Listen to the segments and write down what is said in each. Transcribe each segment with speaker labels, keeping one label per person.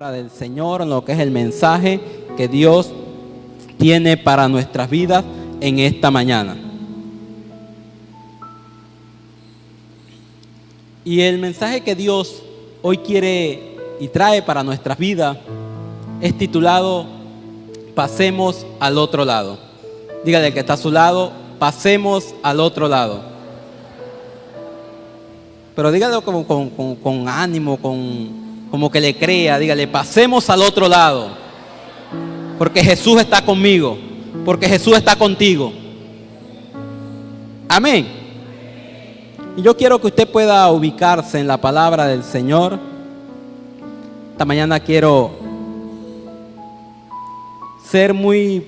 Speaker 1: Del Señor, en lo que es el mensaje que Dios tiene para nuestras vidas en esta mañana. Y el mensaje que Dios hoy quiere y trae para nuestras vidas es titulado Pasemos al otro lado. Dígale al que está a su lado, pasemos al otro lado. Pero dígalo con ánimo, como que le crea, dígale, pasemos al otro lado, porque Jesús está conmigo, porque Jesús está contigo. Amén. Y yo quiero que usted pueda ubicarse en la palabra del Señor. Esta mañana quiero ser muy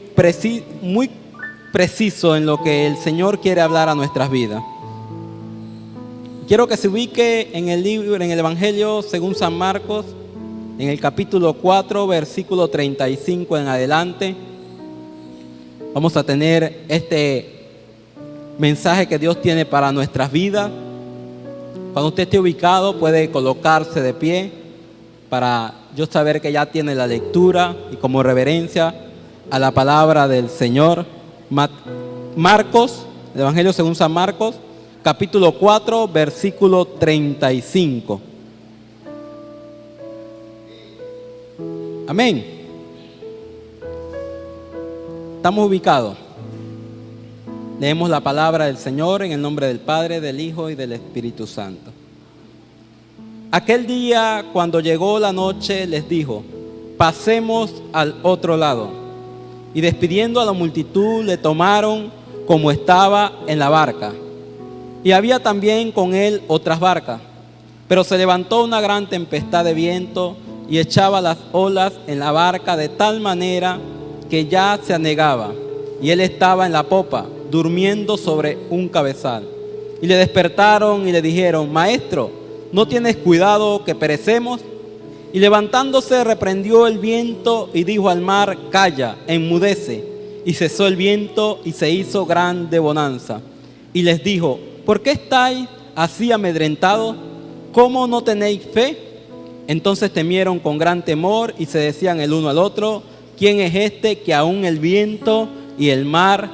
Speaker 1: preciso en lo que el Señor quiere hablar a nuestras vidas. Quiero que se ubique en el libro, en el Evangelio según San Marcos, en el capítulo 4, versículo 35 en adelante. Vamos a tener este mensaje que Dios tiene para nuestras vidas. Cuando usted esté ubicado, puede colocarse de pie para yo saber que ya tiene la lectura y como reverencia a la palabra del Señor. Marcos, el Evangelio según San Marcos, capítulo 4, versículo 35. Amén. Estamos ubicados. Leemos la palabra del Señor en el nombre del Padre, del Hijo y del Espíritu Santo. Aquel día, cuando llegó la noche, les dijo: pasemos al otro lado. Y despidiendo a la multitud, le tomaron como estaba en la barca. Y había también con él otras barcas. Pero se levantó una gran tempestad de viento y echaba las olas en la barca de tal manera que ya se anegaba. Y él estaba en la popa, durmiendo sobre un cabezal. Y le despertaron y le dijeron: Maestro, ¿no tienes cuidado que perecemos? Y levantándose reprendió el viento y dijo al mar: Calla, enmudece. Y cesó el viento y se hizo grande bonanza. Y les dijo: ¿por qué estáis así amedrentados? ¿Cómo no tenéis fe? Entonces temieron con gran temor y se decían el uno al otro: ¿quién es este que aún el viento y el mar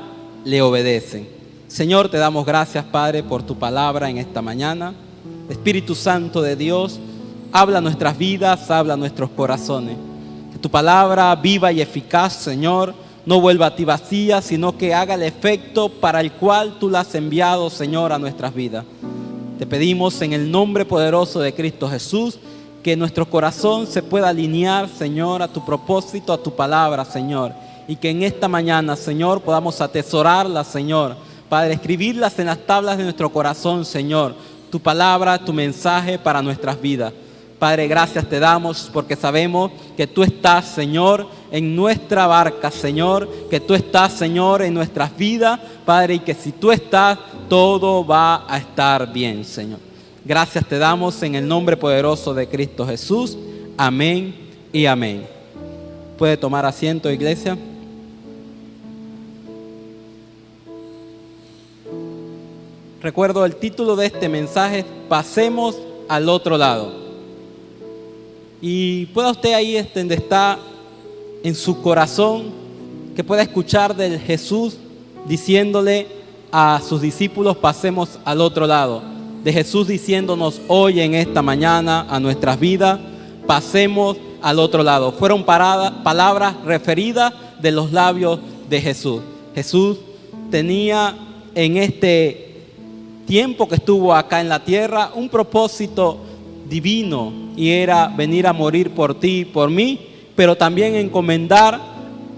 Speaker 1: le obedecen? Señor, te damos gracias, Padre, por tu palabra en esta mañana. Espíritu Santo de Dios, habla nuestras vidas, habla nuestros corazones. Que tu palabra viva y eficaz, Señor, no vuelva a ti vacía, sino que haga el efecto para el cual tú la has enviado, Señor, a nuestras vidas. Te pedimos en el nombre poderoso de Cristo Jesús, que nuestro corazón se pueda alinear, Señor, a tu propósito, a tu palabra, Señor. Y que en esta mañana, Señor, podamos atesorarla, Señor. Padre, escribirlas en las tablas de nuestro corazón, Señor. Tu palabra, tu mensaje para nuestras vidas. Padre, gracias te damos porque sabemos que tú estás, Señor, en nuestra barca, Señor, que tú estás, Señor, en nuestras vidas, Padre, y que si tú estás, todo va a estar bien, Señor. Gracias te damos en el nombre poderoso de Cristo Jesús. Amén y amén. ¿Puede tomar asiento, iglesia? Recuerdo el título de este mensaje: Pasemos al otro lado. Y pueda usted ahí donde está en su corazón, que pueda escuchar del Jesús diciéndole a sus discípulos: pasemos al otro lado. De Jesús diciéndonos hoy en esta mañana a nuestras vidas: pasemos al otro lado. Fueron palabras referidas de los labios de Jesús. Jesús tenía en este tiempo que estuvo acá en la tierra un propósito divino, y era venir a morir por ti y por mí, pero también encomendar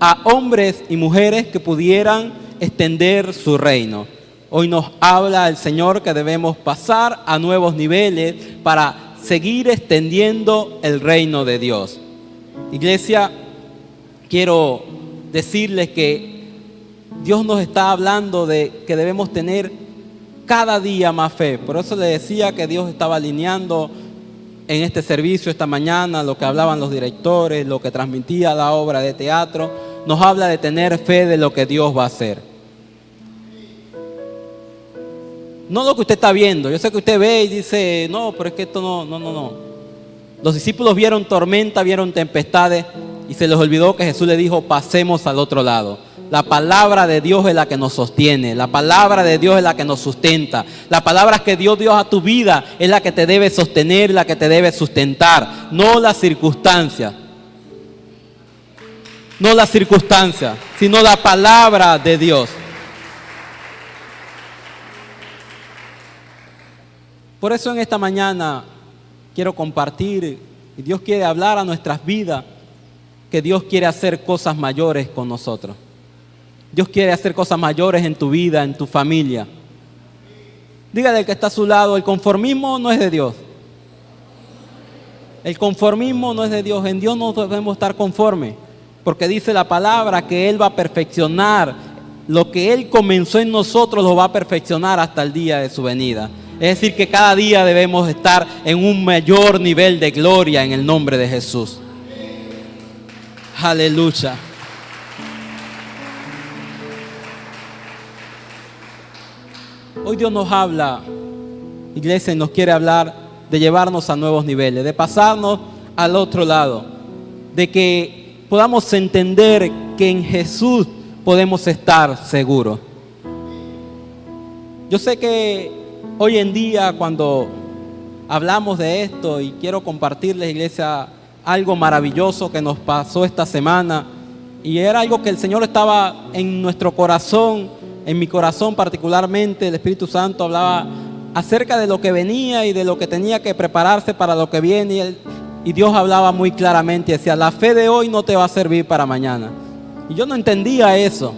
Speaker 1: a hombres y mujeres que pudieran extender su reino. Hoy nos habla el Señor que debemos pasar a nuevos niveles para seguir extendiendo el reino de Dios. Iglesia, quiero decirles que Dios nos está hablando de que debemos tener cada día más fe. Por eso le decía que Dios estaba alineando en este servicio esta mañana lo que hablaban los directores, lo que transmitía la obra de teatro. Nos habla de tener fe de lo que Dios va a hacer. No lo que usted está viendo. Yo sé que usted ve y dice: no, pero es que esto no. Los discípulos vieron tormenta, vieron tempestades y se les olvidó que Jesús les dijo, pasemos al otro lado. La palabra de Dios es la que nos sostiene, la palabra de Dios es la que nos sustenta. La palabra que Dios dio a tu vida es la que te debe sostener, la que te debe sustentar, no las circunstancias. No las circunstancias, sino la palabra de Dios. Por eso en esta mañana quiero compartir, y Dios quiere hablar a nuestras vidas, que Dios quiere hacer cosas mayores con nosotros. Dios quiere hacer cosas mayores en tu vida, en tu familia. Dígale al que está a su lado, el conformismo no es de Dios. El conformismo no es de Dios. En Dios no debemos estar conformes, porque dice la palabra que Él va a perfeccionar. Lo que Él comenzó en nosotros lo va a perfeccionar hasta el día de su venida. Es decir, que cada día debemos estar en un mayor nivel de gloria en el nombre de Jesús. Aleluya. Hoy Dios nos habla, iglesia, y nos quiere hablar de llevarnos a nuevos niveles, de pasarnos al otro lado, de que podamos entender que en Jesús podemos estar seguros. Yo sé que hoy en día cuando hablamos de esto, y quiero compartirles, iglesia, algo maravilloso que nos pasó esta semana, y era algo que el Señor estaba en nuestro corazón, en mi corazón particularmente. El Espíritu Santo hablaba acerca de lo que venía y de lo que tenía que prepararse para lo que viene, y Dios hablaba muy claramente y decía, la fe de hoy no te va a servir para mañana. Y yo no entendía eso.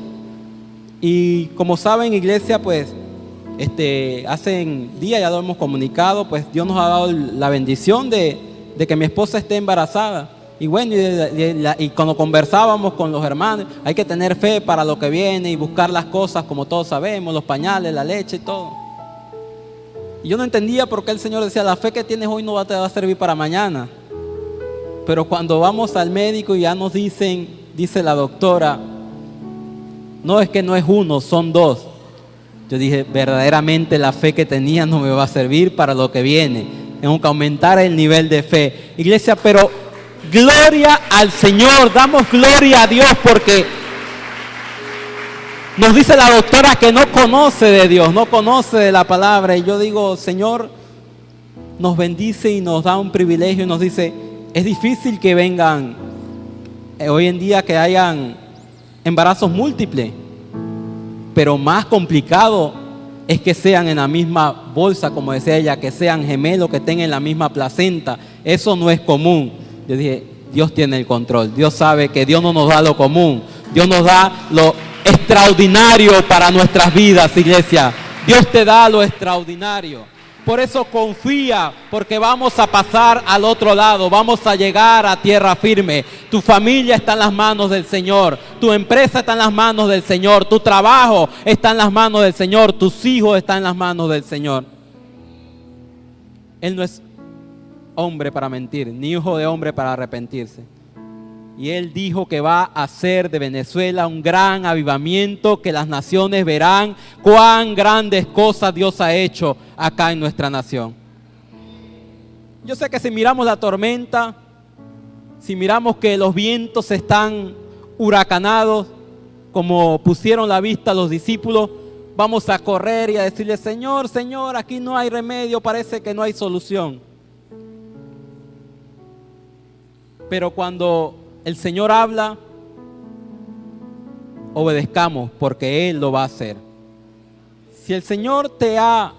Speaker 1: Y como saben, iglesia, pues hace días ya lo hemos comunicado, pues Dios nos ha dado la bendición de que mi esposa esté embarazada. Y bueno, y cuando conversábamos con los hermanos, hay que tener fe para lo que viene y buscar las cosas como todos sabemos, los pañales, la leche y todo. Y yo no entendía por qué el Señor decía, la fe que tienes hoy no te va a servir para mañana. Pero cuando vamos al médico y ya nos dicen, dice la doctora, no, es que no es uno, son dos. Yo dije, verdaderamente la fe que tenía no me va a servir para lo que viene. Tengo que aumentar el nivel de fe. Iglesia, pero gloria al Señor, damos gloria a Dios, porque nos dice la doctora que no conoce de Dios, no conoce de la palabra. Y yo digo, Señor, nos bendice y nos da un privilegio y nos dice, es difícil que vengan hoy en día, que hayan embarazos múltiples, pero más complicado es que sean en la misma bolsa, como decía ella, que sean gemelos, que tengan la misma placenta. Eso no es común. Yo dije, Dios tiene el control. Dios sabe que Dios no nos da lo común. Dios nos da lo extraordinario para nuestras vidas, iglesia. Dios te da lo extraordinario. Por eso confía, porque vamos a pasar al otro lado, vamos a llegar a tierra firme. Tu familia está en las manos del Señor, tu empresa está en las manos del Señor, tu trabajo está en las manos del Señor, tus hijos están en las manos del Señor. Él no es hombre para mentir, ni hijo de hombre para arrepentirse. Y Él dijo que va a hacer de Venezuela un gran avivamiento, que las naciones verán cuán grandes cosas Dios ha hecho acá en nuestra nación. Yo sé que si miramos la tormenta, si miramos que los vientos están huracanados, como pusieron la vista los discípulos, vamos a correr y a decirle, Señor, Señor, aquí no hay remedio, parece que no hay solución. Pero cuando el Señor habla, obedezcamos, porque Él lo va a hacer. Si el Señor te ha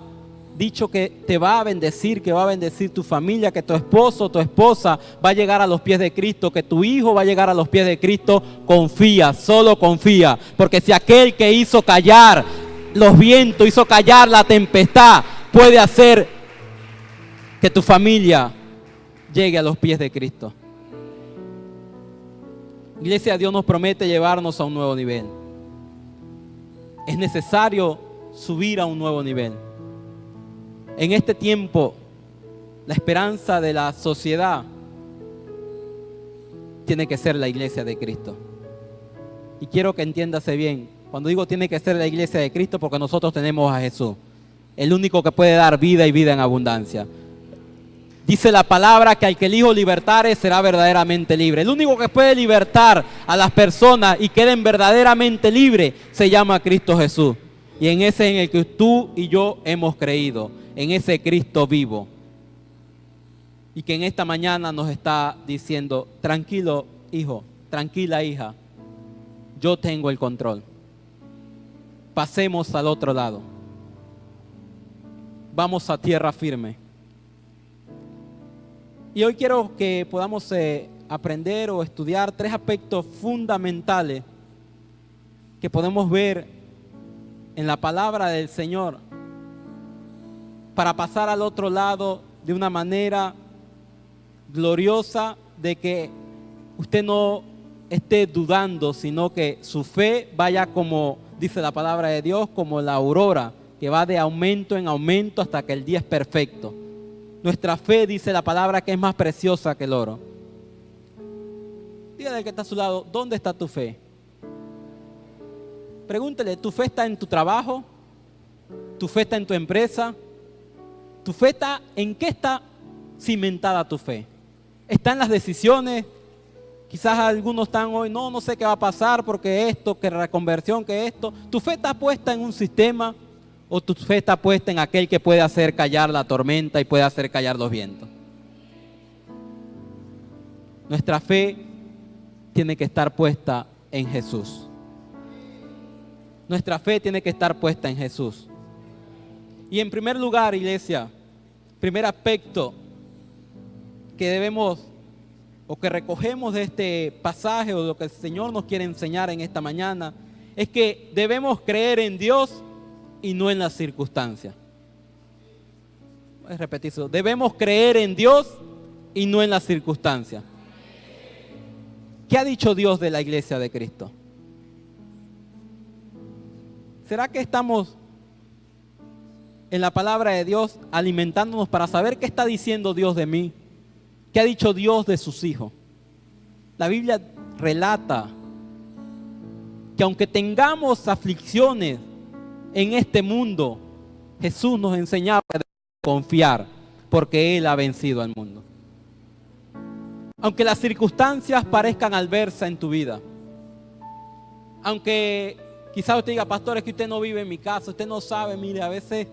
Speaker 1: dicho que te va a bendecir, que va a bendecir tu familia, que tu esposo, tu esposa va a llegar a los pies de Cristo, que tu hijo va a llegar a los pies de Cristo, confía, solo confía. Porque si aquel que hizo callar los vientos, hizo callar la tempestad, puede hacer que tu familia llegue a los pies de Cristo. Iglesia, Dios nos promete llevarnos a un nuevo nivel. Es necesario subir a un nuevo nivel. En este tiempo, la esperanza de la sociedad tiene que ser la iglesia de Cristo. Y quiero que entiéndase bien, cuando digo tiene que ser la iglesia de Cristo, porque nosotros tenemos a Jesús, el único que puede dar vida y vida en abundancia. Dice la palabra que al que el Hijo libertare será verdaderamente libre. El único que puede libertar a las personas y queden verdaderamente libres se llama Cristo Jesús. Y en ese en el que tú y yo hemos creído, en ese Cristo vivo. Y que en esta mañana nos está diciendo, tranquilo hijo, tranquila hija, yo tengo el control. Pasemos al otro lado. Vamos a tierra firme. Y hoy quiero que podamos aprender o estudiar 3 aspectos fundamentales que podemos ver en la palabra del Señor para pasar al otro lado de una manera gloriosa, de que usted no esté dudando, sino que su fe vaya, como dice la palabra de Dios, como la aurora, que va de aumento en aumento hasta que el día es perfecto. Nuestra fe, dice la palabra, que es más preciosa que el oro. Dígale al que está a su lado, ¿dónde está tu fe? Pregúntele, ¿tu fe está en tu trabajo? ¿Tu fe está en tu empresa? ¿Tu fe está en qué está cimentada tu fe? ¿Está en las decisiones? Quizás algunos están hoy, no sé qué va a pasar porque esto, que reconversión, que esto. ¿Tu fe está puesta en un sistema? ¿O tu fe está puesta en aquel que puede hacer callar la tormenta y puede hacer callar los vientos? Nuestra fe tiene que estar puesta en Jesús. Nuestra fe tiene que estar puesta en Jesús. Y en primer lugar, iglesia, primer aspecto que debemos o que recogemos de este pasaje o de lo que el Señor nos quiere enseñar en esta mañana es que debemos creer en Dios y no en las circunstancias. Voy a repetir eso. Debemos creer en Dios y no en las circunstancias. ¿Qué ha dicho Dios de la iglesia de Cristo? ¿Será que estamos en la palabra de Dios alimentándonos para saber qué está diciendo Dios de mí? ¿Qué ha dicho Dios de sus hijos? La Biblia relata que aunque tengamos aflicciones en este mundo, Jesús nos enseñaba a confiar porque Él ha vencido al mundo. Aunque las circunstancias parezcan adversas en tu vida, aunque quizás usted diga, pastor, es que usted no vive en mi casa, usted no sabe, mire, a veces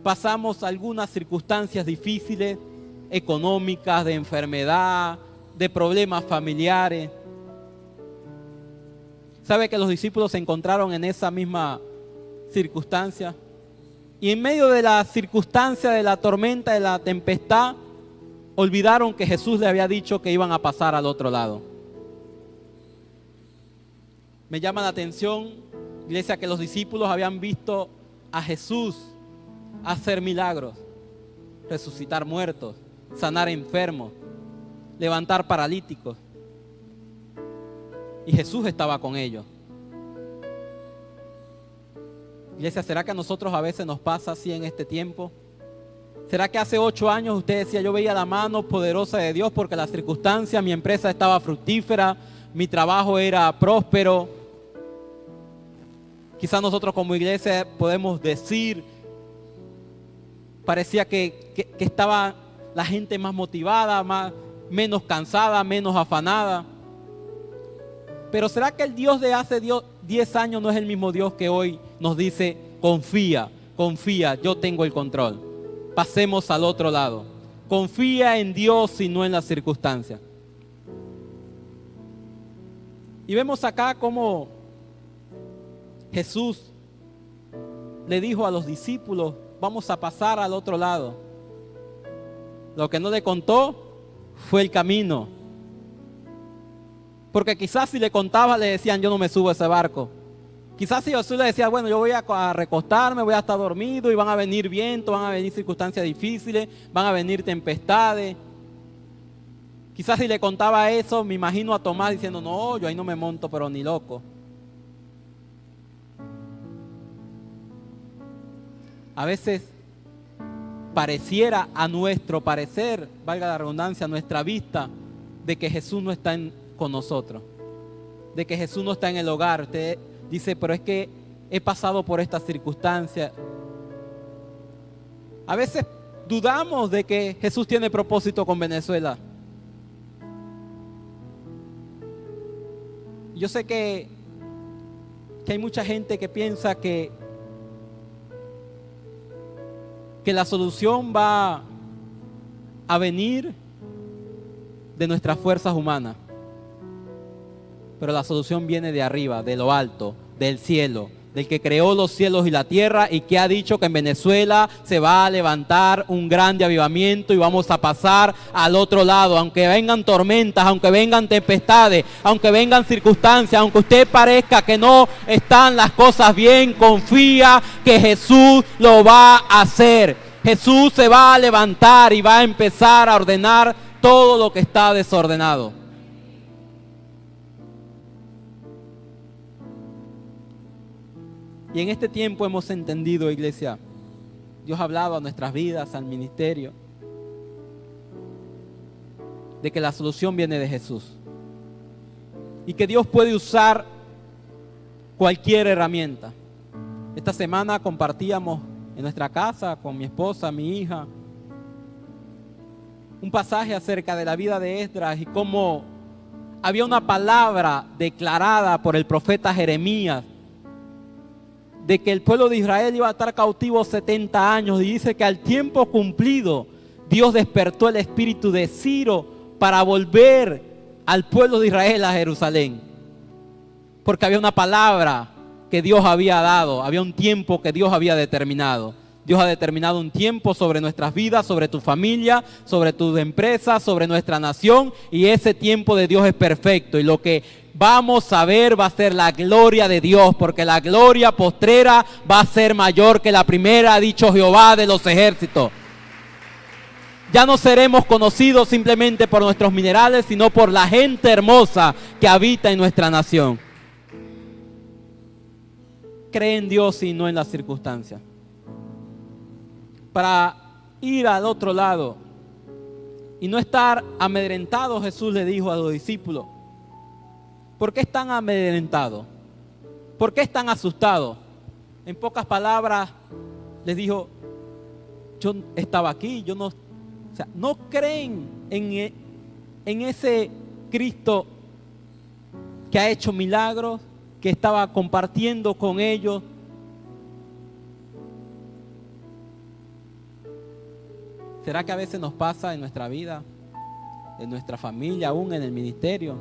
Speaker 1: pasamos algunas circunstancias difíciles, económicas, de enfermedad, de problemas familiares. ¿Sabe que los discípulos se encontraron en esa misma circunstancia? Y en medio de la circunstancia, de la tormenta, de la tempestad, olvidaron que Jesús les había dicho que iban a pasar al otro lado. Me llama la atención, iglesia, que los discípulos habían visto a Jesús hacer milagros, resucitar muertos, sanar enfermos, levantar paralíticos. Y Jesús estaba con ellos. Iglesia, ¿será que a nosotros a veces nos pasa así en este tiempo? ¿Será que hace 8 años usted decía, yo veía la mano poderosa de Dios porque las circunstancias, mi empresa estaba fructífera, mi trabajo era próspero? Quizás nosotros como iglesia podemos decir, parecía que estaba la gente más motivada, menos cansada, menos afanada. Pero ¿será que el Dios de hace 10 años no es el mismo Dios que hoy nos dice, confía, confía, yo tengo el control? Pasemos al otro lado. Confía en Dios y no en las circunstancias. Y vemos acá cómo Jesús le dijo a los discípulos, vamos a pasar al otro lado. Lo que no le contó fue el camino. Porque quizás si le contaba le decían, yo no me subo a ese barco. Quizás si Jesús le decía, bueno, yo voy a recostarme, voy a estar dormido y van a venir vientos, van a venir circunstancias difíciles, van a venir tempestades. Quizás si le contaba eso, me imagino a Tomás diciendo, no, yo ahí no me monto, pero ni loco. A veces pareciera a nuestro parecer, valga la redundancia, a nuestra vista, de que Jesús no está con nosotros, de que Jesús no está en el hogar. Usted dice, pero es que he pasado por estas circunstancias. A veces dudamos de que Jesús tiene propósito con Venezuela. Yo sé que hay mucha gente que piensa que la solución va a venir de nuestras fuerzas humanas. Pero la solución viene de arriba, de lo alto, del cielo, del que creó los cielos y la tierra y que ha dicho que en Venezuela se va a levantar un grande avivamiento y vamos a pasar al otro lado. Aunque vengan tormentas, aunque vengan tempestades, aunque vengan circunstancias, aunque usted parezca que no están las cosas bien, confía que Jesús lo va a hacer. Jesús se va a levantar y va a empezar a ordenar todo lo que está desordenado. Y en este tiempo hemos entendido, iglesia, Dios ha hablado a nuestras vidas, al ministerio, de que la solución viene de Jesús. Y que Dios puede usar cualquier herramienta. Esta semana compartíamos en nuestra casa con mi esposa, mi hija, un pasaje acerca de la vida de Esdras y cómo había una palabra declarada por el profeta Jeremías de que el pueblo de Israel iba a estar cautivo 70 años y dice que al tiempo cumplido Dios despertó el espíritu de Ciro para volver al pueblo de Israel a Jerusalén, porque había una palabra que Dios había dado, había un tiempo que Dios había determinado. Dios ha determinado un tiempo sobre nuestras vidas, sobre tu familia, sobre tus empresas, sobre nuestra nación, y ese tiempo de Dios es perfecto. Y lo que vamos a ver va a ser la gloria de Dios, porque la gloria postrera va a ser mayor que la primera, ha dicho Jehová de los ejércitos. Ya no seremos conocidos simplemente por nuestros minerales, sino por la gente hermosa que habita en nuestra nación. Cree en Dios y no en las circunstancias. Para ir al otro lado y no estar amedrentados, Jesús le dijo a los discípulos: ¿por qué están amedrentados? ¿Por qué están asustados? En pocas palabras les dijo: yo estaba aquí, yo no, o sea, no creen en ese Cristo que ha hecho milagros, que estaba compartiendo con ellos. ¿Será que a veces nos pasa en nuestra vida, en nuestra familia, aún en el ministerio?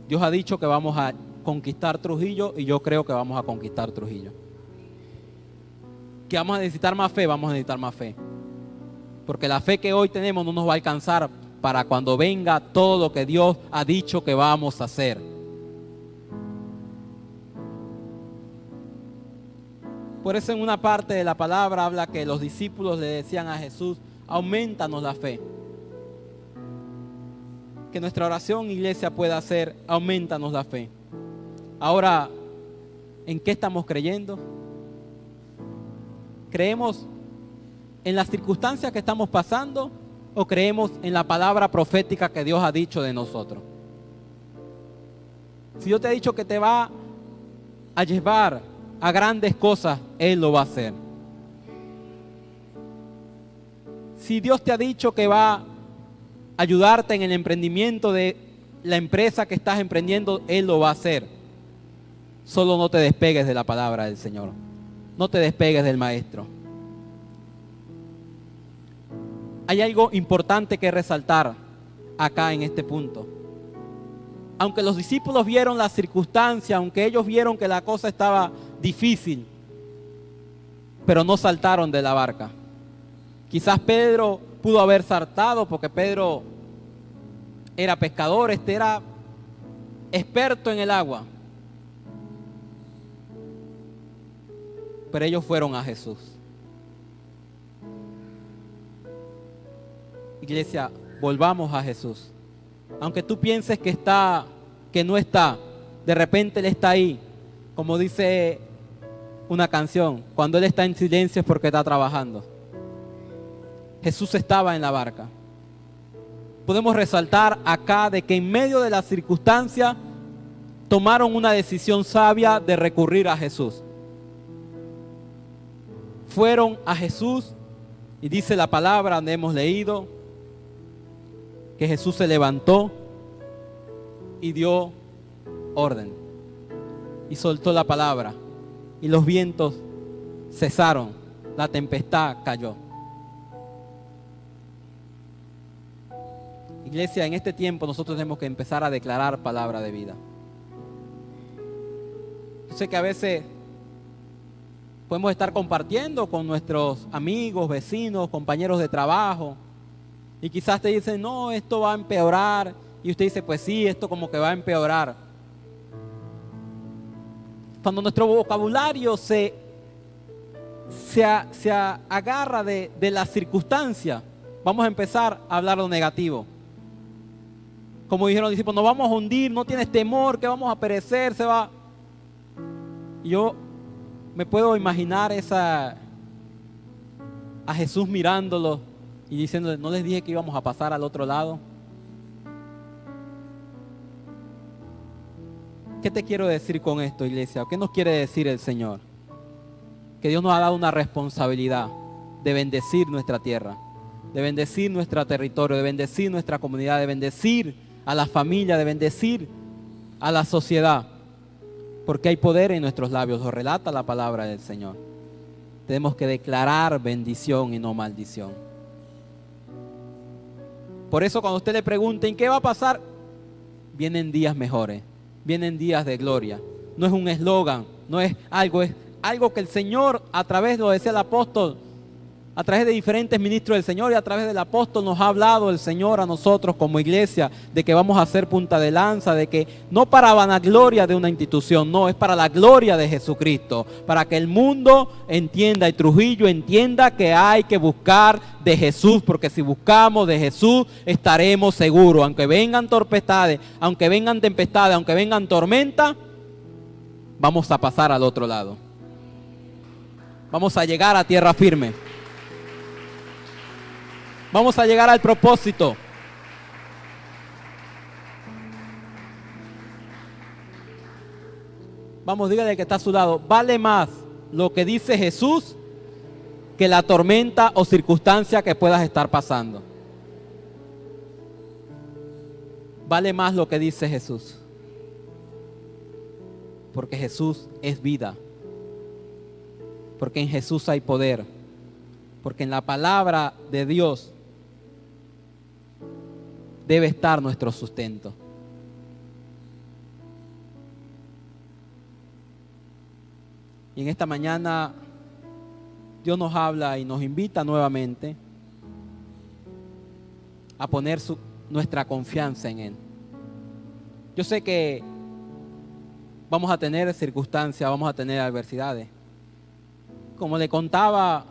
Speaker 1: Dios ha dicho que vamos a conquistar Trujillo y yo creo que vamos a conquistar Trujillo. ¿Que vamos a necesitar más fe? Vamos a necesitar más fe. Porque la fe que hoy tenemos no nos va a alcanzar para cuando venga todo lo que Dios ha dicho que vamos a hacer. Por eso en una parte de la palabra habla que los discípulos le decían a Jesús: aumentanos la fe. Que nuestra oración, iglesia, pueda ser: aumentanos la fe. Ahora, ¿en qué estamos creyendo? ¿Creemos en las circunstancias que estamos pasando o creemos en la palabra profética que Dios ha dicho de nosotros? Si Dios te ha dicho que te va a llevar a grandes cosas, Él lo va a hacer. Si Dios te ha dicho que va a ayudarte en el emprendimiento de la empresa que estás emprendiendo, Él lo va a hacer. Solo no te despegues de la palabra del Señor. No te despegues del Maestro. Hay algo importante que resaltar acá en este punto. Aunque los discípulos vieron la circunstancia, aunque ellos vieron que la cosa estaba difícil, pero no saltaron de la barca. Quizás Pedro pudo haber saltado porque Pedro era pescador, era experto en el agua. Pero ellos fueron a Jesús. Iglesia, volvamos a Jesús. Aunque tú pienses que no está, de repente Él está ahí. Como dice una canción, cuando Él está en silencio es porque está trabajando. Jesús estaba en la barca. Podemos resaltar acá de que en medio de la circunstancia tomaron una decisión sabia de recurrir a Jesús. Fueron a Jesús Y dice la palabra donde hemos leído que Jesús se levantó y dio orden. Y soltó la palabra. Y los vientos cesaron. La tempestad cayó. Iglesia, en este tiempo nosotros tenemos que empezar a declarar palabra de vida. Yo sé que a veces podemos estar compartiendo con nuestros amigos, vecinos, compañeros de trabajo. Y quizás te dicen, no, esto va a empeorar. Y usted dice, pues sí, esto como que va a empeorar. Cuando nuestro vocabulario se agarra de la circunstancia, vamos a empezar a hablar lo negativo. Como dijeron los discípulos, nos vamos a hundir, no tienes temor, que vamos a perecer, se va. Y yo me puedo imaginar a Jesús mirándolo y diciéndole, ¿no les dije que íbamos a pasar al otro lado? ¿Qué te quiero decir con esto, iglesia? ¿Qué nos quiere decir el Señor? Que Dios nos ha dado una responsabilidad de bendecir nuestra tierra, de bendecir nuestro territorio, de bendecir nuestra comunidad, de bendecir a la familia, de bendecir a la sociedad. Porque hay poder en nuestros labios, lo relata la palabra del Señor. Tenemos que declarar bendición y no maldición. Por eso cuando usted le pregunten ¿qué va a pasar? Vienen días mejores, vienen días de gloria. No es un eslogan, no es algo que el Señor, a través, lo decía el apóstol, a través de diferentes ministros del Señor y a través del apóstol nos ha hablado el Señor a nosotros como iglesia de que vamos a ser punta de lanza, de que no para vanagloria de una institución, no, es para la gloria de Jesucristo, para que el mundo entienda y Trujillo entienda que hay que buscar de Jesús, porque si buscamos de Jesús estaremos seguros, aunque vengan tempestades, aunque vengan tormentas, vamos a pasar al otro lado. Vamos a llegar a tierra firme. Vamos a llegar al propósito. Vamos, dígale que está a su lado. Vale más lo que dice Jesús que la tormenta o circunstancia que puedas estar pasando. Vale más lo que dice Jesús. Porque Jesús es vida. Porque en Jesús hay poder. Porque en la palabra de Dios debe estar nuestro sustento. Y en esta mañana Dios nos habla y nos invita nuevamente a poner nuestra confianza en Él. Yo sé que vamos a tener circunstancias, vamos a tener adversidades. Como le contaba,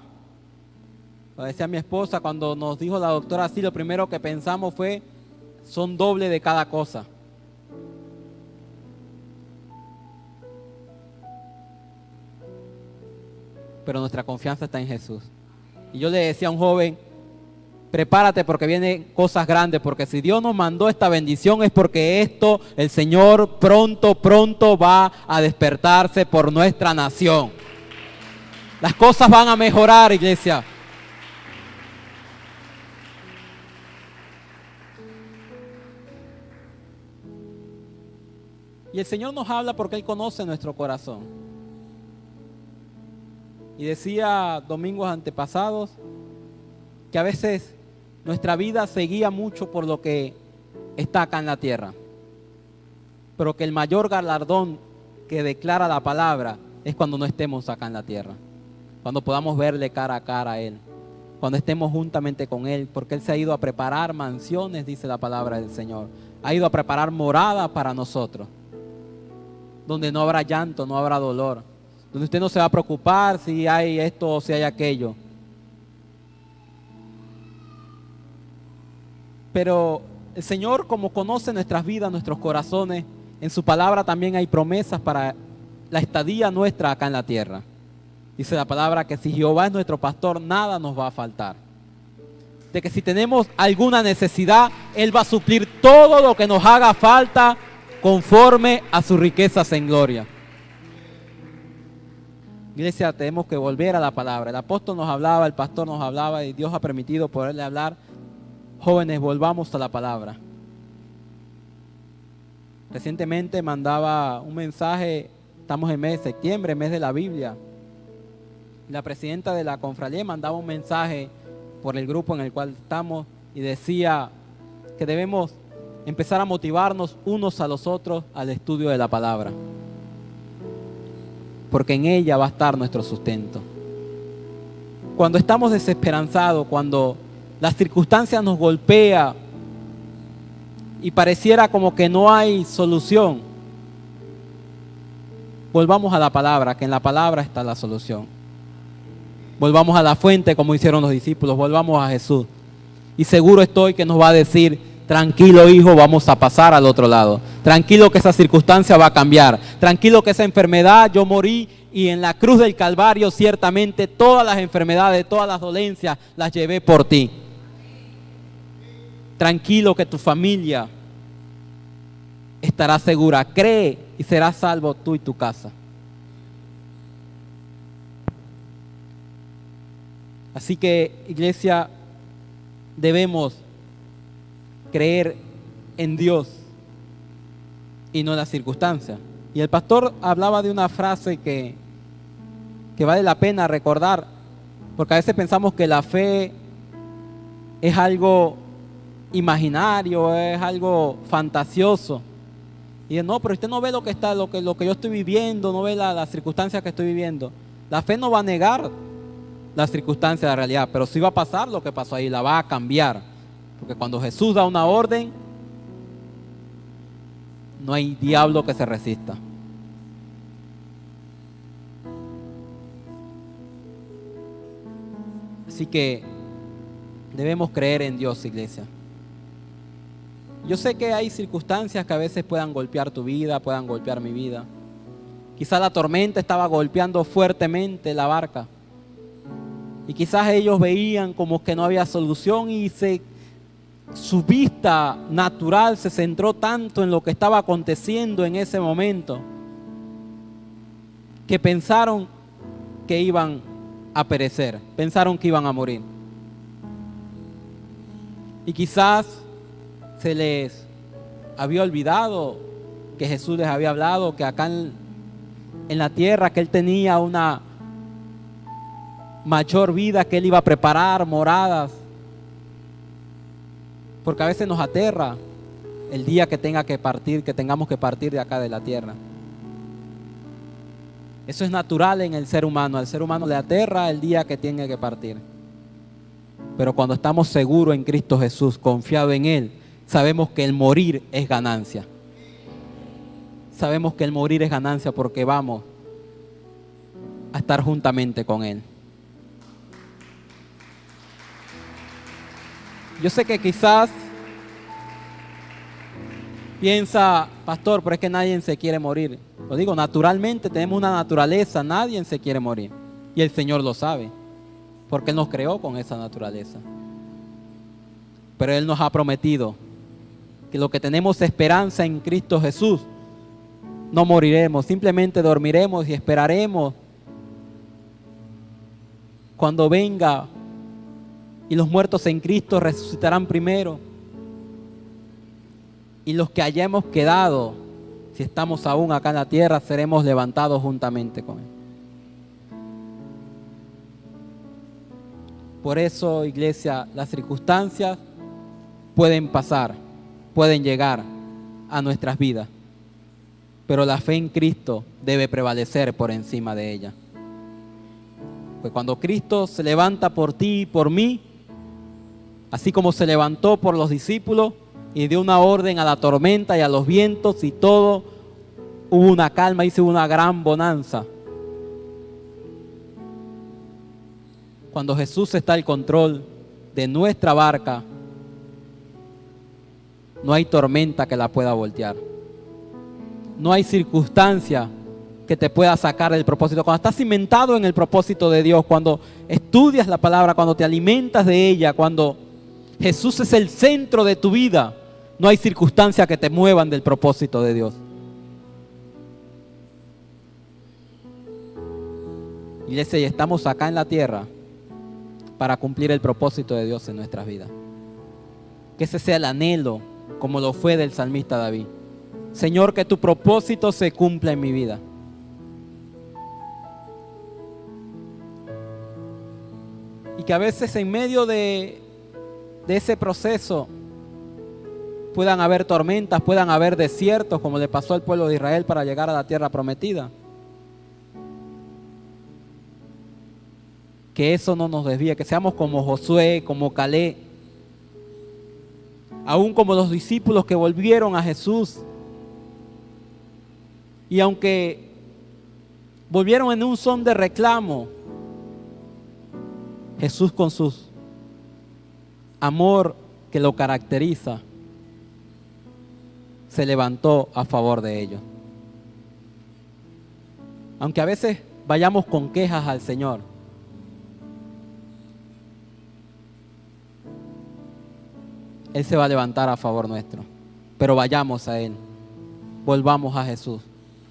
Speaker 1: lo decía mi esposa, cuando nos dijo la doctora así, lo primero que pensamos fue, son doble de cada cosa. Pero nuestra confianza está en Jesús. Y yo le decía a un joven, prepárate porque vienen cosas grandes, porque si Dios nos mandó esta bendición es porque el Señor pronto va a despertarse por nuestra nación. Las cosas van a mejorar, iglesia. Y el Señor nos habla porque Él conoce nuestro corazón. Y decía domingos antepasados que a veces nuestra vida se guía mucho por lo que está acá en la tierra. Pero que el mayor galardón que declara la palabra es cuando no estemos acá en la tierra. Cuando podamos verle cara a cara a Él. Cuando estemos juntamente con Él. Porque Él se ha ido a preparar mansiones, dice la palabra del Señor. Ha ido a preparar morada para nosotros. Donde no habrá llanto, no habrá dolor. Donde usted no se va a preocupar si hay esto o si hay aquello. Pero el Señor, como conoce nuestras vidas, nuestros corazones, en su palabra también hay promesas para la estadía nuestra acá en la tierra. Dice la palabra que si Jehová es nuestro pastor, nada nos va a faltar. De que si tenemos alguna necesidad, Él va a suplir todo lo que nos haga falta conforme a sus riquezas en gloria. Iglesia, tenemos que volver a la palabra. El apóstol nos hablaba, el pastor nos hablaba y Dios ha permitido poderle hablar. Jóvenes, volvamos a la palabra. Recientemente mandaba un mensaje, estamos en mes de septiembre, mes de la Biblia. La presidenta de la confradía mandaba un mensaje por el grupo en el cual estamos y decía que debemos empezar a motivarnos unos a los otros al estudio de la palabra, porque en ella va a estar nuestro sustento. Cuando estamos desesperanzados, cuando las circunstancias nos golpean y pareciera como que no hay solución, volvamos a la palabra, que en la palabra está la solución. Volvamos a la fuente como hicieron los discípulos, volvamos a Jesús. Y seguro estoy que nos va a decir: tranquilo, hijo, vamos a pasar al otro lado. Tranquilo que esa circunstancia va a cambiar. Tranquilo que esa enfermedad, yo morí y en la cruz del Calvario ciertamente todas las enfermedades, todas las dolencias las llevé por ti. Tranquilo que tu familia estará segura. Cree y serás salvo tú y tu casa. Así que, iglesia, debemos creer en Dios y no en las circunstancias. Y el pastor hablaba de una frase que vale la pena recordar, porque a veces pensamos que la fe es algo imaginario, es algo fantasioso. Y no, pero usted no ve lo que yo estoy viviendo, no ve las circunstancias que estoy viviendo. La fe no va a negar las circunstancias de la realidad, pero sí va a pasar lo que pasó ahí, la va a cambiar. Porque cuando Jesús da una orden, no hay diablo que se resista. Así que debemos creer en Dios, iglesia. Yo sé que hay circunstancias que a veces puedan golpear tu vida, puedan golpear mi vida. Quizás la tormenta estaba golpeando fuertemente la barca. Y quizás ellos veían como que no había solución y su vista natural se centró tanto en lo que estaba aconteciendo en ese momento que pensaron que iban a perecer, pensaron que iban a morir. Y quizás se les había olvidado que Jesús les había hablado, que acá en la tierra que Él tenía una mayor vida, que Él iba a preparar moradas. Porque a veces nos aterra el día que tengamos que partir de acá de la tierra. Eso es natural en el ser humano. Al ser humano le aterra el día que tiene que partir. Pero cuando estamos seguros en Cristo Jesús, confiados en Él, sabemos que el morir es ganancia. Sabemos que el morir es ganancia porque vamos a estar juntamente con Él. Yo sé que quizás piensa, pastor, pero es que nadie se quiere morir. Lo digo, naturalmente tenemos una naturaleza, nadie se quiere morir. Y el Señor lo sabe, porque Él nos creó con esa naturaleza. Pero Él nos ha prometido que lo que tenemos esperanza en Cristo Jesús, no moriremos, simplemente dormiremos y esperaremos cuando venga. Y los muertos en Cristo resucitarán primero. Y los que hayamos quedado, si estamos aún acá en la tierra, seremos levantados juntamente con Él. Por eso, iglesia, las circunstancias pueden pasar, pueden llegar a nuestras vidas. Pero la fe en Cristo debe prevalecer por encima de ella. Pues cuando Cristo se levanta por ti y por mí, así como se levantó por los discípulos y dio una orden a la tormenta y a los vientos y todo, hubo una calma, hizo una gran bonanza. Cuando Jesús está al control de nuestra barca, no hay tormenta que la pueda voltear. No hay circunstancia que te pueda sacar del propósito. Cuando estás cimentado en el propósito de Dios, cuando estudias la palabra, cuando te alimentas de ella, cuando Jesús es el centro de tu vida, no hay circunstancias que te muevan del propósito de Dios. Iglesia, y estamos acá en la tierra para cumplir el propósito de Dios en nuestras vidas. Que ese sea el anhelo, como lo fue del salmista David. Señor, que tu propósito se cumpla en mi vida. Y que a veces en medio de ese proceso puedan haber tormentas, puedan haber desiertos, como le pasó al pueblo de Israel para llegar a la tierra prometida. Que eso no nos desvíe, que seamos como Josué, como Caleb, aún como los discípulos que volvieron a Jesús. Y aunque volvieron en un son de reclamo, Jesús con su amor que lo caracteriza, se levantó a favor de ellos. Aunque a veces vayamos con quejas al Señor, Él se va a levantar a favor nuestro. Pero vayamos a Él, volvamos a Jesús.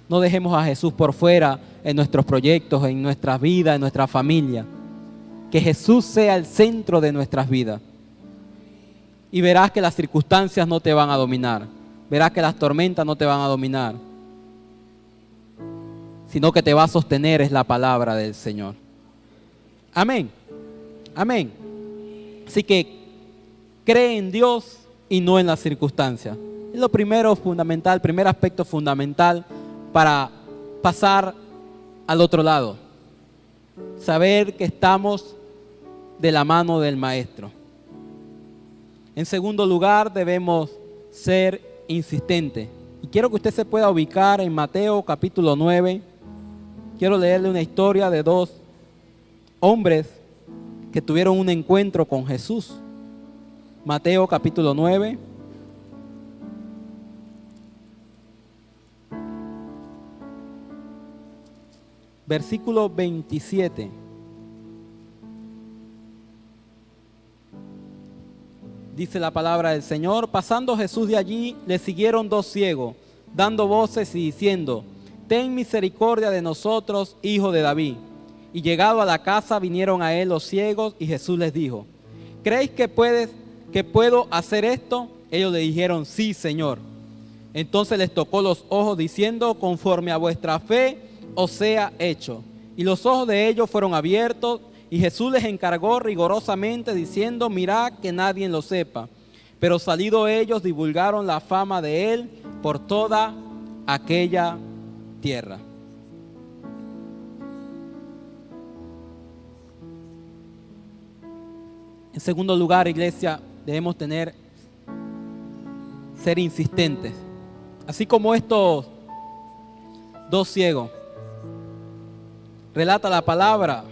Speaker 1: No dejemos a Jesús por fuera en nuestros proyectos, en nuestras vidas, en nuestra familia. Que Jesús sea el centro de nuestras vidas. Y verás que las circunstancias no te van a dominar. Verás que las tormentas no te van a dominar. Sino que te va a sostener es la palabra del Señor. Amén. Amén. Así que cree en Dios y no en las circunstancias. Es lo primero fundamental, primer aspecto fundamental para pasar al otro lado. Saber que estamos de la mano del Maestro. En segundo lugar, debemos ser insistentes. Y quiero que usted se pueda ubicar en Mateo capítulo 9. Quiero leerle una historia de dos hombres que tuvieron un encuentro con Jesús. Mateo capítulo 9. Versículo 27. Dice la palabra del Señor: pasando Jesús de allí, le siguieron dos ciegos, dando voces y diciendo: ten misericordia de nosotros, hijo de David. Y llegado a la casa, vinieron a él los ciegos, y Jesús les dijo: ¿creéis que puedo hacer esto? Ellos le dijeron: sí, Señor. Entonces les tocó los ojos, diciendo: conforme a vuestra fe os sea hecho. Y los ojos de ellos fueron abiertos, y Jesús les encargó rigorosamente, diciendo: mirad que nadie lo sepa. Pero salido ellos, divulgaron la fama de él por toda aquella tierra. En segundo lugar, iglesia, debemos ser insistentes. Así como estos dos ciegos, relata la palabra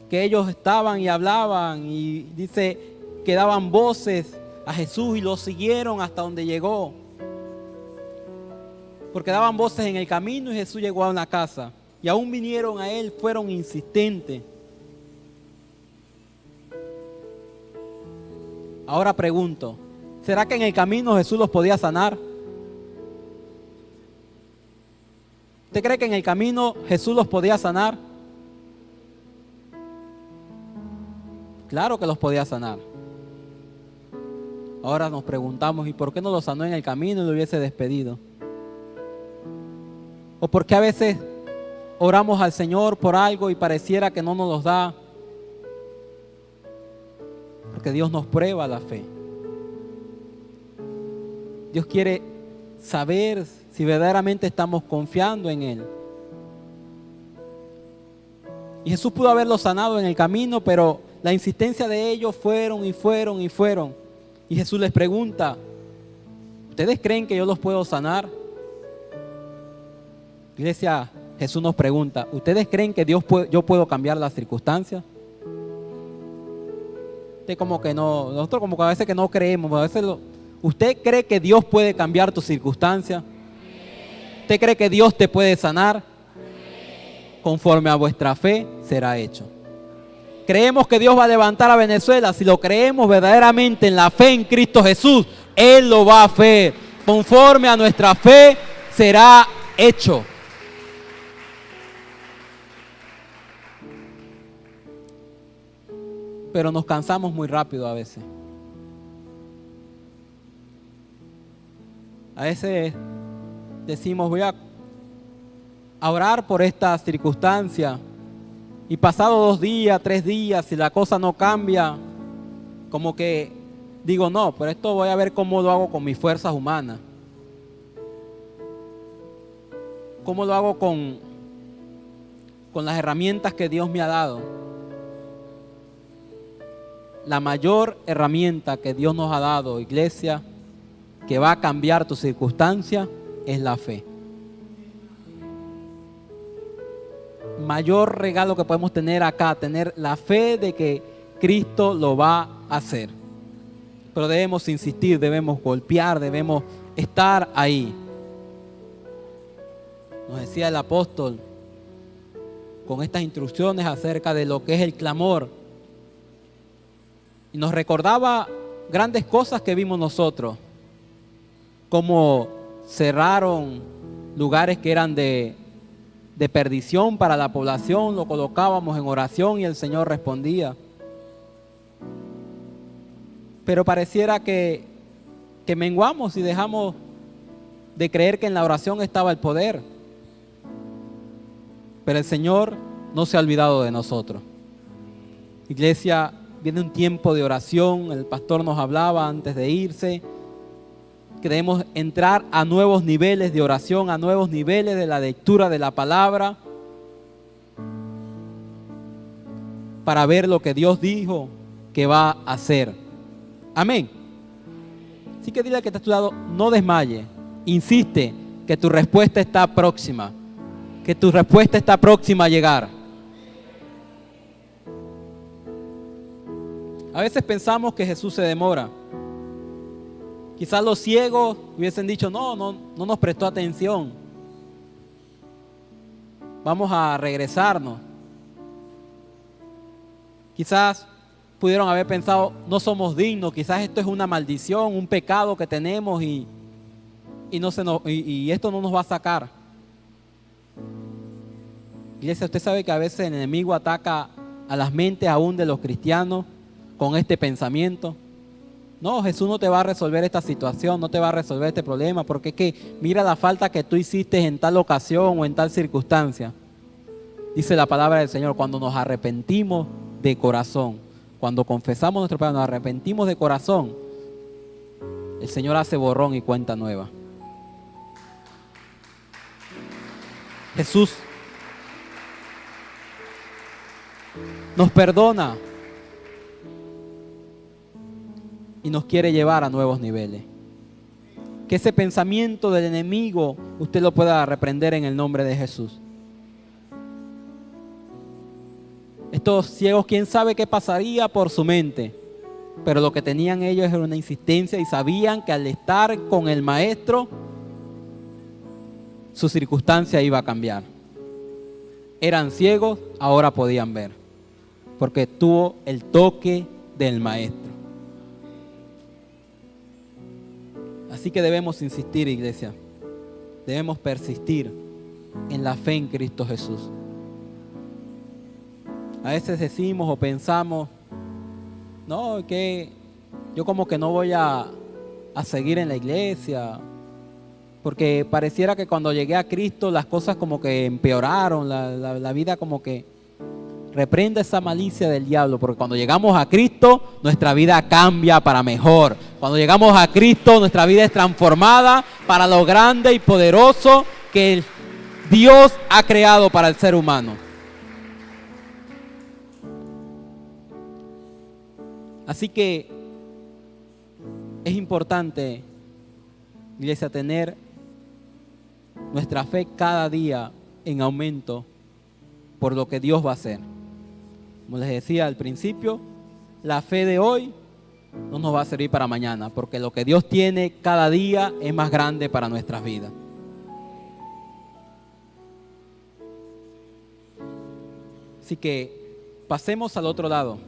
Speaker 1: que ellos estaban y hablaban, y dice que daban voces a Jesús y lo siguieron hasta donde llegó. Porque daban voces en el camino y Jesús llegó a una casa. Y aún vinieron a él, fueron insistentes. Ahora pregunto, ¿será que en el camino Jesús los podía sanar? ¿Usted cree que en el camino Jesús los podía sanar? Claro que los podía sanar. Ahora nos preguntamos, ¿y por qué no los sanó en el camino y lo hubiese despedido? ¿O por qué a veces oramos al Señor por algo y pareciera que no nos los da? Porque Dios nos prueba la fe. Dios quiere saber si verdaderamente estamos confiando en Él. Y Jesús pudo haberlos sanado en el camino, pero la insistencia de ellos fueron. Y Jesús les pregunta: ¿ustedes creen que yo los puedo sanar? Iglesia, Jesús nos pregunta: ¿ustedes creen que yo puedo cambiar las circunstancias? Usted como que no, nosotros como que a veces que no creemos, a veces ¿usted cree que Dios puede cambiar tus circunstancias? ¿Usted cree que Dios te puede sanar? Conforme a vuestra fe será hecho. Creemos que Dios va a levantar a Venezuela. Si lo creemos verdaderamente en la fe en Cristo Jesús, Él lo va a hacer. Conforme a nuestra fe será hecho. pero nos cansamos muy rápido a veces. A veces decimos, voy a orar por esta circunstancia, y pasado 2 días, 3 días, si la cosa no cambia, como que digo, no, pero esto voy a ver cómo lo hago con mis fuerzas humanas. ¿Cómo lo hago con las herramientas que Dios me ha dado? La mayor herramienta que Dios nos ha dado, iglesia, que va a cambiar tu circunstancia, es la fe. Mayor regalo que podemos tener acá, tener la fe de que Cristo lo va a hacer. Pero debemos insistir, debemos golpear, debemos estar ahí. Nos decía el apóstol con estas instrucciones acerca de lo que es el clamor. Y nos recordaba grandes cosas que vimos nosotros, como cerraron lugares que eran de perdición para la población, lo colocábamos en oración y el Señor respondía. Pero pareciera que menguamos y dejamos de creer que en la oración estaba el poder. Pero el Señor no se ha olvidado de nosotros. Iglesia, viene un tiempo de oración. El pastor nos hablaba antes de irse que debemos entrar a nuevos niveles de oración, a nuevos niveles de la lectura de la palabra, para ver lo que Dios dijo que va a hacer. Amén. Así que dile al que está a tu lado, no desmaye, insiste que tu respuesta está próxima, que tu respuesta está próxima a llegar. A veces pensamos que Jesús se demora. Quizás los ciegos hubiesen dicho, no nos prestó atención. Vamos a regresarnos. Quizás pudieron haber pensado, no somos dignos, quizás esto es una maldición, un pecado que tenemos y esto no nos va a sacar. Iglesia, usted sabe que a veces el enemigo ataca a las mentes aún de los cristianos con este pensamiento. No, Jesús no te va a resolver esta situación, no te va a resolver este problema, porque es que mira la falta que tú hiciste en tal ocasión o en tal circunstancia. Dice la palabra del Señor, cuando nos arrepentimos de corazón, cuando confesamos nuestro pecado, nos arrepentimos de corazón, el Señor hace borrón y cuenta nueva. Jesús nos perdona y nos quiere llevar a nuevos niveles. Que ese pensamiento del enemigo usted lo pueda reprender en el nombre de Jesús. Estos ciegos, quién sabe qué pasaría por su mente, pero lo que tenían ellos era una insistencia y sabían que al estar con el maestro, su circunstancia iba a cambiar. Eran ciegos, ahora podían ver, porque tuvo el toque del maestro. Así que debemos insistir, iglesia. Debemos persistir en la fe en Cristo Jesús. A veces decimos o pensamos, no, que yo como que no voy a seguir en la iglesia, porque pareciera que cuando llegué a Cristo las cosas como que empeoraron, la vida como que reprende esa malicia del diablo, porque cuando llegamos a Cristo nuestra vida cambia para mejor. Cuando llegamos a Cristo nuestra vida es transformada para lo grande y poderoso que Dios ha creado para el ser humano. Así que es importante, iglesia, tener nuestra fe cada día en aumento por lo que Dios va a hacer. Como les decía al principio, la fe de hoy no nos va a servir para mañana, porque lo que Dios tiene cada día es más grande para nuestras vidas. Así que pasemos al otro lado.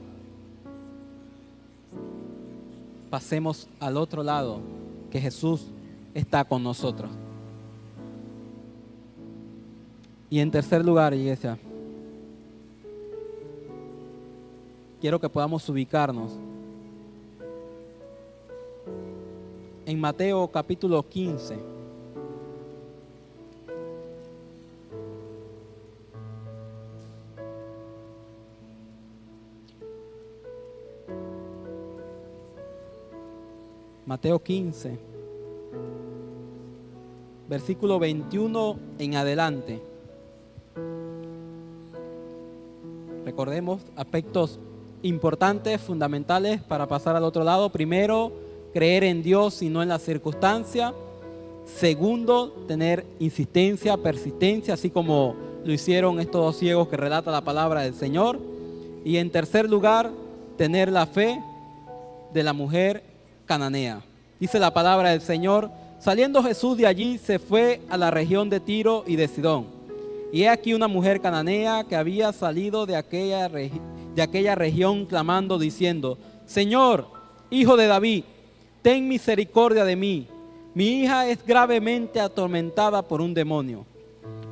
Speaker 1: Pasemos al otro lado, que Jesús está con nosotros. Y en tercer lugar, iglesia, quiero que podamos ubicarnos en Mateo capítulo 15. Mateo 15, versículo 21 en adelante. Recordemos aspectos importantes, fundamentales para pasar al otro lado. Primero, creer en Dios y no en la circunstancia. Segundo, tener insistencia, persistencia, así como lo hicieron estos dos ciegos que relata la palabra del Señor. Y en tercer lugar, tener la fe de la mujer cananea. Dice la palabra del Señor: saliendo Jesús de allí, se fue a la región de Tiro y de Sidón. Y he aquí una mujer cananea que había salido de aquella región clamando, diciendo: Señor, Hijo de David, ten misericordia de mí. Mi hija es gravemente atormentada por un demonio.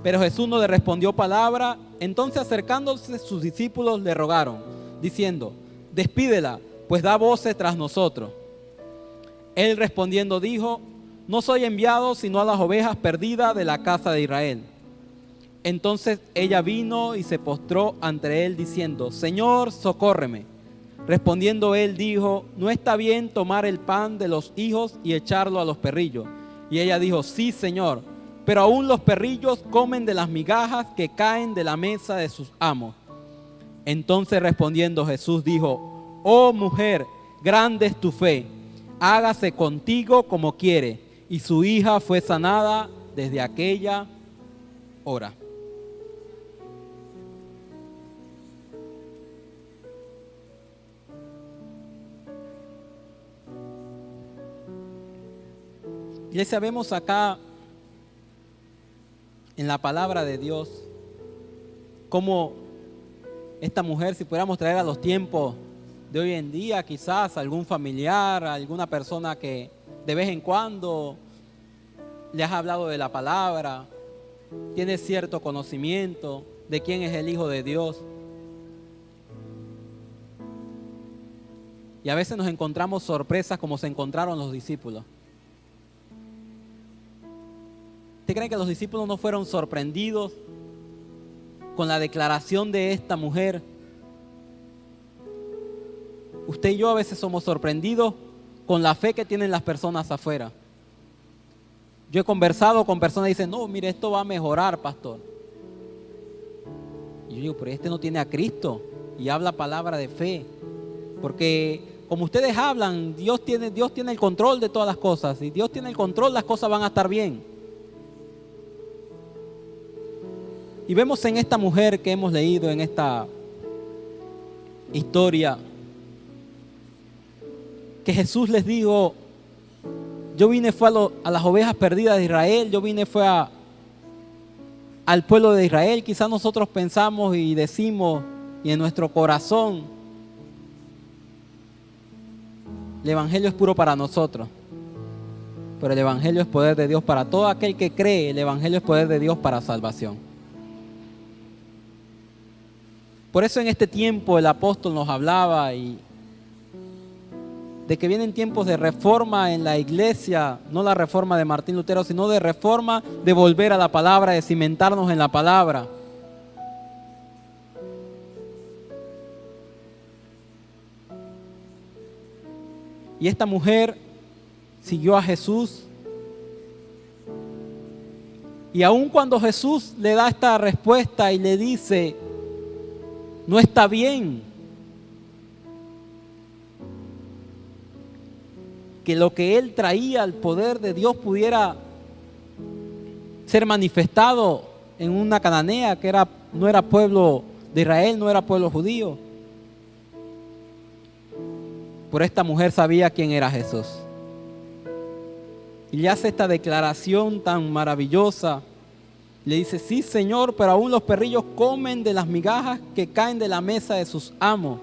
Speaker 1: Pero Jesús no le respondió palabra. Entonces, acercándose, sus discípulos le rogaron, diciendo: despídela, pues da voces tras nosotros. Él respondiendo dijo: no soy enviado sino a las ovejas perdidas de la casa de Israel. Entonces ella vino y se postró ante él diciendo: Señor, socórreme. Respondiendo él dijo: no está bien tomar el pan de los hijos y echarlo a los perrillos. Y ella dijo: sí, Señor, pero aún los perrillos comen de las migajas que caen de la mesa de sus amos. Entonces respondiendo Jesús dijo: oh mujer, grande es tu fe, hágase contigo como quiere. Y su hija fue sanada desde aquella hora. Iglesia, vemos acá en la palabra de Dios cómo esta mujer, si pudiéramos traer a los tiempos de hoy en día, quizás algún familiar, alguna persona que de vez en cuando le has hablado de la palabra, tiene cierto conocimiento de quién es el Hijo de Dios. Y a veces nos encontramos sorpresas como se encontraron los discípulos. ¿Usted cree que los discípulos no fueron sorprendidos con la declaración de esta mujer? Usted y yo a veces somos sorprendidos con la fe que tienen las personas afuera. Yo he conversado con personas que dicen: no, mire, esto va a mejorar, pastor. Y yo digo: pero este no tiene a Cristo y habla palabra de fe. Porque como ustedes hablan, Dios tiene el control de todas las cosas. Si Dios tiene el control, las cosas van a estar bien. Y vemos en esta mujer que hemos leído en esta historia que Jesús les dijo: yo vine fue a las ovejas perdidas de Israel, yo vine fue al pueblo de Israel. Quizás nosotros pensamos y decimos, y en nuestro corazón, el evangelio es puro para nosotros, pero el evangelio es poder de Dios para todo aquel que cree. El evangelio es poder de Dios para salvación. Por eso en este tiempo el apóstol nos hablaba de que vienen tiempos de reforma en la iglesia, no la reforma de Martín Lutero, sino de reforma, de volver a la palabra, de cimentarnos en la palabra. Y esta mujer siguió a Jesús. Y aun cuando Jesús le da esta respuesta y le dice: no está bien que lo que él traía, el poder de Dios, pudiera ser manifestado en una cananea que no era pueblo de Israel, no era pueblo judío. Pero esta mujer sabía quién era Jesús. Y le hace esta declaración tan maravillosa. Le dice: sí, Señor, pero aún los perrillos comen de las migajas que caen de la mesa de sus amos.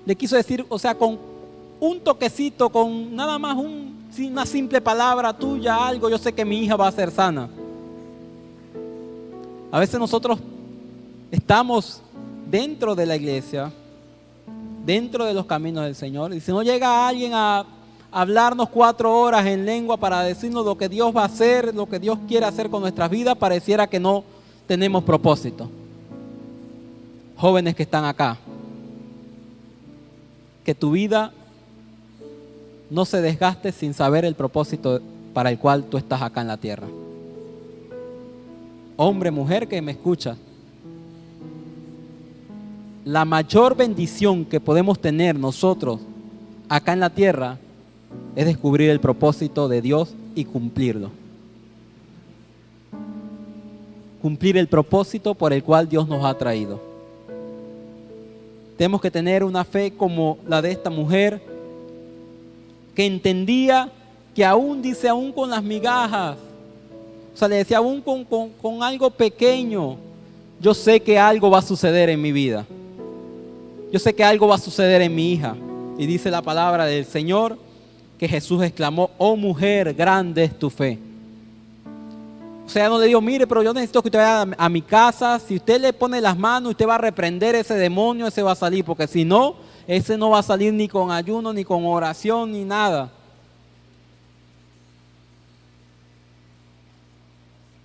Speaker 1: Le quiso decir, o sea, con un toquecito, con nada más una simple palabra tuya, algo, yo sé que mi hija va a ser sana. A veces nosotros estamos dentro de la iglesia, dentro de los caminos del Señor. Y si no llega alguien a hablarnos 4 horas en lengua para decirnos lo que Dios va a hacer, lo que Dios quiere hacer con nuestras vidas, pareciera que no tenemos propósito. Jóvenes que están acá, que tu vida no se desgaste sin saber el propósito para el cual tú estás acá en la tierra. Hombre, mujer que me escuchas, la mayor bendición que podemos tener nosotros acá en la tierra es descubrir el propósito de Dios y cumplirlo. Cumplir el propósito por el cual Dios nos ha traído. Tenemos que tener una fe como la de esta mujer, que entendía que aún con las migajas, o sea, le decía, aún con algo pequeño, yo sé que algo va a suceder en mi vida. Yo sé que algo va a suceder en mi hija. Y dice la palabra del Señor que Jesús exclamó, oh mujer, grande es tu fe. O sea, no le digo, mire, pero yo necesito que usted vaya a mi casa. Si usted le pone las manos, usted va a reprender ese demonio, ese va a salir. Porque si no, ese no va a salir ni con ayuno, ni con oración, ni nada.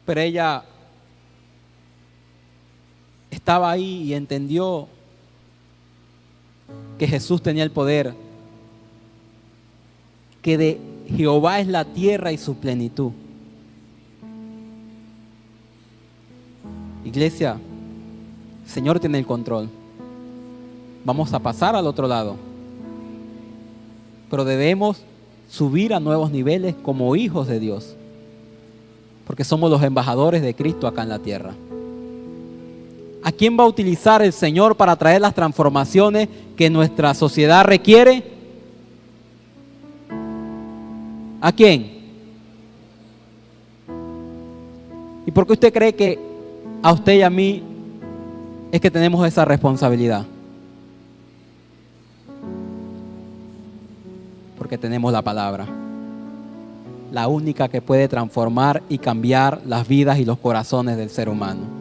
Speaker 1: Pero ella estaba ahí y entendió que Jesús tenía el poder, que de Jehová es la tierra y su plenitud. Iglesia, el Señor tiene el control. Vamos a pasar al otro lado, pero debemos subir a nuevos niveles como hijos de Dios, porque somos los embajadores de Cristo acá en la tierra. ¿A quién va a utilizar el Señor para traer las transformaciones que nuestra sociedad requiere? ¿A quién? ¿Y por qué usted cree que a usted y a mí es que tenemos esa responsabilidad? Porque tenemos la palabra, la única que puede transformar y cambiar las vidas y los corazones del ser humano.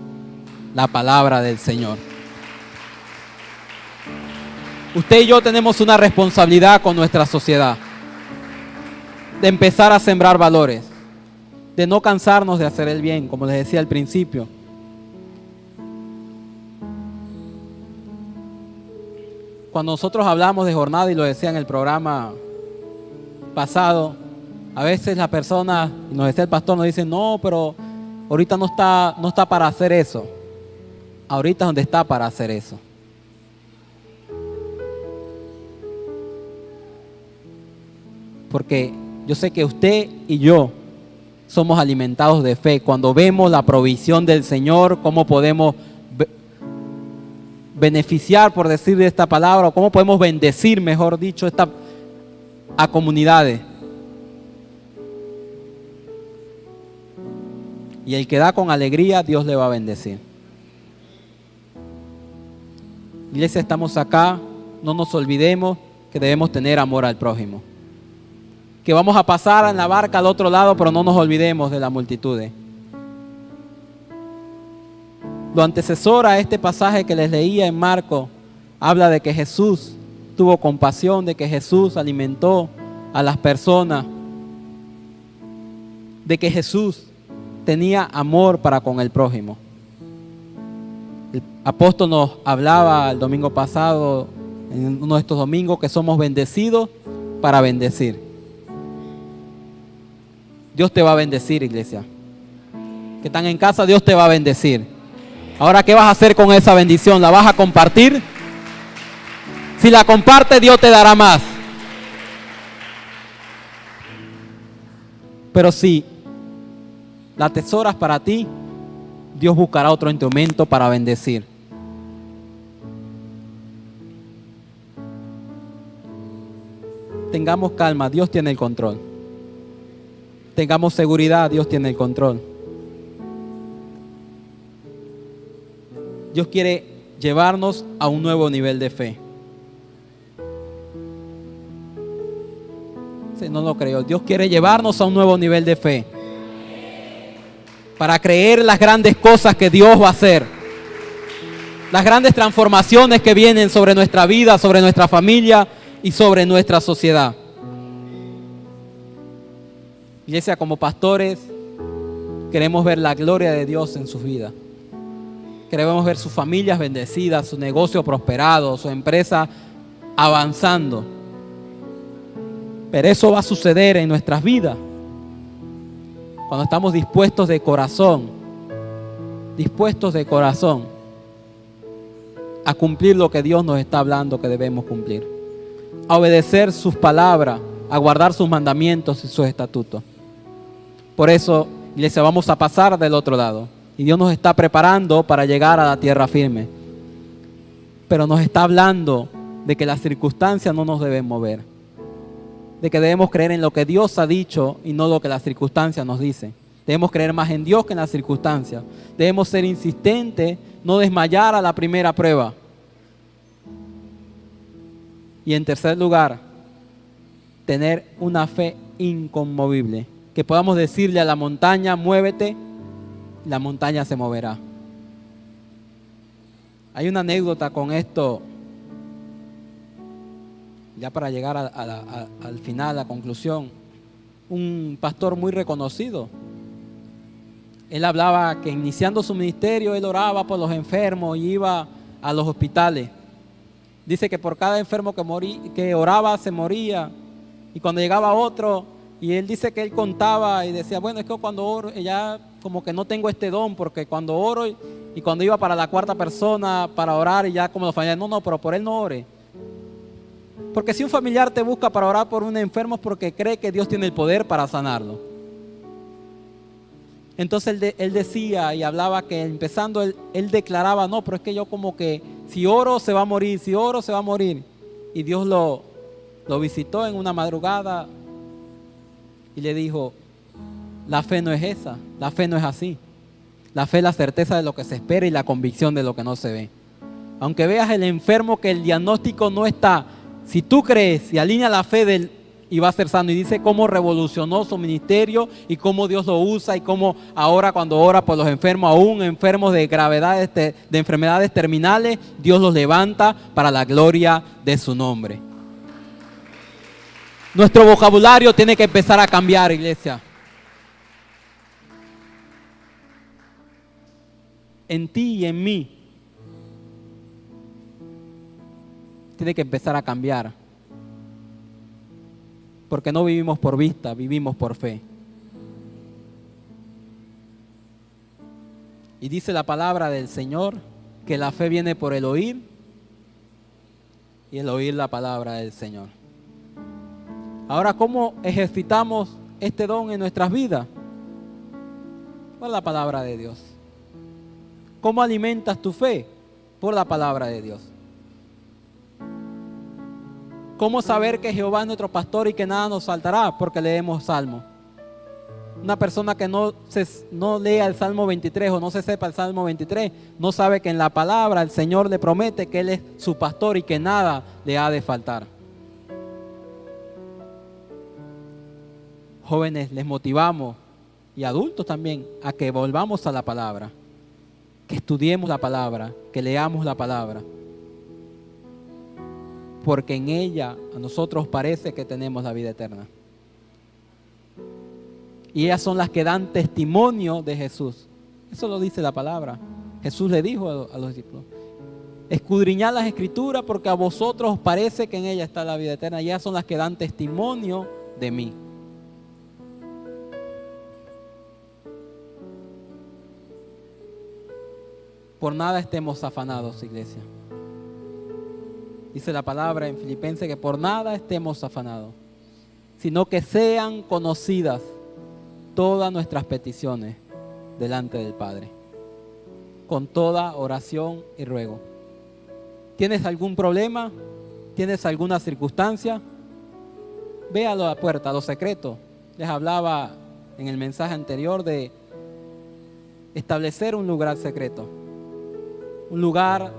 Speaker 1: La palabra del Señor. Usted y yo tenemos una responsabilidad con nuestra sociedad, de empezar a sembrar valores, de no cansarnos de hacer el bien, como les decía al principio. Cuando nosotros hablamos de jornada, y lo decía en el programa pasado, a veces la persona, nos decía el pastor, nos dice, no, pero ahorita no está para hacer eso. Ahorita es donde está para hacer eso. Porque yo sé que usted y yo somos alimentados de fe. Cuando vemos la provisión del Señor, cómo podemos beneficiar, por decir de esta palabra, o cómo podemos bendecir, mejor dicho, a comunidades. Y el que da con alegría, Dios le va a bendecir. Iglesia, estamos acá, no nos olvidemos que debemos tener amor al prójimo. Que vamos a pasar en la barca al otro lado, pero no nos olvidemos de la multitud. Lo antecesor a este pasaje que les leía en Marcos, habla de que Jesús tuvo compasión, de que Jesús alimentó a las personas, de que Jesús tenía amor para con el prójimo. El apóstol nos hablaba el domingo pasado, en uno de estos domingos, que somos bendecidos para bendecir. Dios te va a bendecir, iglesia. Que están en casa, Dios te va a bendecir. Ahora, ¿qué vas a hacer con esa bendición? ¿La vas a compartir? Si la compartes, Dios te dará más. Pero si la atesoras para ti, Dios buscará otro instrumento para bendecir. Tengamos calma, Dios tiene el control. Tengamos seguridad, Dios tiene el control. Dios quiere llevarnos a un nuevo nivel de fe. Si no lo creo, Dios quiere llevarnos a un nuevo nivel de fe, para creer las grandes cosas que Dios va a hacer. las grandes transformaciones que vienen sobre nuestra vida, sobre nuestra familia y sobre nuestra sociedad. Iglesia, como pastores, queremos ver la gloria de Dios en sus vidas. Queremos ver sus familias bendecidas, su negocio prosperado, su empresa avanzando. Pero eso va a suceder en nuestras vidas cuando estamos dispuestos de corazón a cumplir lo que Dios nos está hablando que debemos cumplir, a obedecer sus palabras, a guardar sus mandamientos y sus estatutos. Por eso, iglesia, vamos a pasar del otro lado y Dios nos está preparando para llegar a la tierra firme, pero nos está hablando de que las circunstancias no nos deben mover, de que debemos creer en lo que Dios ha dicho y no lo que las circunstancias nos dicen. Debemos creer más en Dios que en las circunstancias. Debemos ser insistentes, no desmayar a la primera prueba. Y en tercer lugar, tener una fe inconmovible, que podamos decirle a la montaña, muévete, la montaña se moverá. Hay una anécdota con esto, ya para llegar al final, a la conclusión. Un pastor muy reconocido, él hablaba que iniciando su ministerio, él oraba por los enfermos y iba a los hospitales. Dice que por cada enfermo que oraba se moría, y cuando llegaba otro, y él dice que él contaba y decía, bueno, es que cuando oro ya como que no tengo este don, porque cuando oro y cuando iba para la cuarta persona para orar, y ya como los familiares, no, pero por él no ore. Porque si un familiar te busca para orar por un enfermo es porque cree que Dios tiene el poder para sanarlo. Entonces él decía y hablaba que empezando él declaraba, no, pero es que yo como que si oro se va a morir, si oro se va a morir. Y Dios lo visitó en una madrugada y le dijo, la fe no es esa, la fe no es así. La fe es la certeza de lo que se espera y la convicción de lo que no se ve. Aunque veas el enfermo que el diagnóstico no está, si tú crees y alineas la fe del y va a ser sano. Y dice cómo revolucionó su ministerio y cómo Dios lo usa y cómo ahora cuando ora por los enfermos, aún enfermos de gravedades, de enfermedades terminales, Dios los levanta para la gloria de su nombre. Nuestro vocabulario tiene que empezar a cambiar, iglesia. En ti y en mí tiene que empezar a cambiar. Porque no vivimos por vista, vivimos por fe. Y dice la palabra del Señor que la fe viene por el oír y el oír la palabra del Señor. Ahora, ¿cómo ejercitamos este don en nuestras vidas? Por la palabra de Dios. ¿Cómo alimentas tu fe? Por la palabra de Dios. ¿Cómo saber que Jehová es nuestro pastor y que nada nos faltará? Porque leemos Salmo. Una persona que no lea el Salmo 23 o no se sepa el Salmo 23, no sabe que en la palabra el Señor le promete que Él es su pastor y que nada le ha de faltar. Jóvenes, les motivamos, y adultos también, a que volvamos a la palabra, que estudiemos la palabra, que leamos la palabra. Porque en ella a nosotros parece que tenemos la vida eterna. Y ellas son las que dan testimonio de Jesús. Eso lo dice la palabra. Jesús le dijo a los discípulos, escudriñad las escrituras porque a vosotros os parece que en ella está la vida eterna. Y ellas son las que dan testimonio de mí. Por nada estemos afanados, iglesia. Dice la palabra en Filipenses que por nada estemos afanados, sino que sean conocidas todas nuestras peticiones delante del Padre, con toda oración y ruego. ¿Tienes algún problema? ¿Tienes alguna circunstancia? Ve a la puerta, a lo secreto. Les hablaba en el mensaje anterior de establecer un lugar secreto, un lugar